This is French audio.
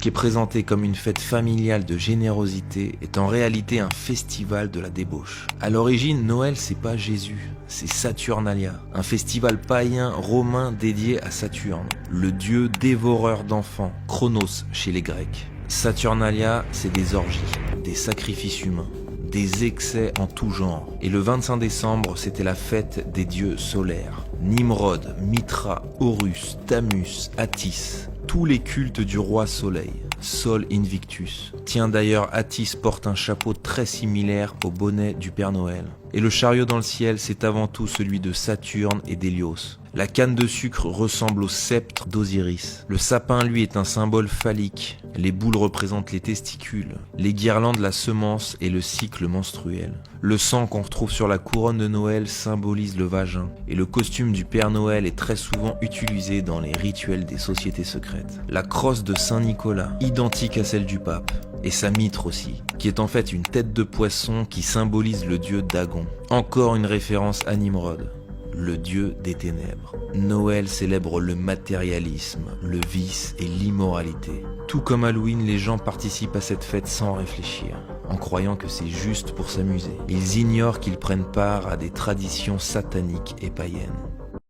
qui est présenté comme une fête familiale de générosité, est en réalité un festival de la débauche. À l'origine, Noël c'est pas Jésus, c'est Saturnalia, un festival païen romain dédié à Saturne, le dieu dévoreur d'enfants, Chronos chez les Grecs. Saturnalia, c'est des orgies, des sacrifices humains, des excès en tout genre. Et le 25 décembre, c'était la fête des dieux solaires. Nimrod, Mitra, Horus, Thamus, Attis, tous les cultes du roi soleil, Sol Invictus. Tiens d'ailleurs, Attis porte un chapeau très similaire au bonnet du Père Noël. Et le chariot dans le ciel, c'est avant tout celui de Saturne et d'Hélios. La canne de sucre ressemble au sceptre d'Osiris. Le sapin, lui, est un symbole phallique. Les boules représentent les testicules. Les guirlandes, la semence et le cycle menstruel. Le sang qu'on retrouve sur la couronne de Noël symbolise le vagin. Et le costume du Père Noël est très souvent utilisé dans les rituels des sociétés secrètes. La crosse de Saint-Nicolas, identique à celle du pape. Et sa mitre aussi, qui est en fait une tête de poisson qui symbolise le dieu Dagon. Encore une référence à Nimrod, le dieu des ténèbres. Noël célèbre le matérialisme, le vice et l'immoralité. Tout comme Halloween, les gens participent à cette fête sans réfléchir, en croyant que c'est juste pour s'amuser. Ils ignorent qu'ils prennent part à des traditions sataniques et païennes.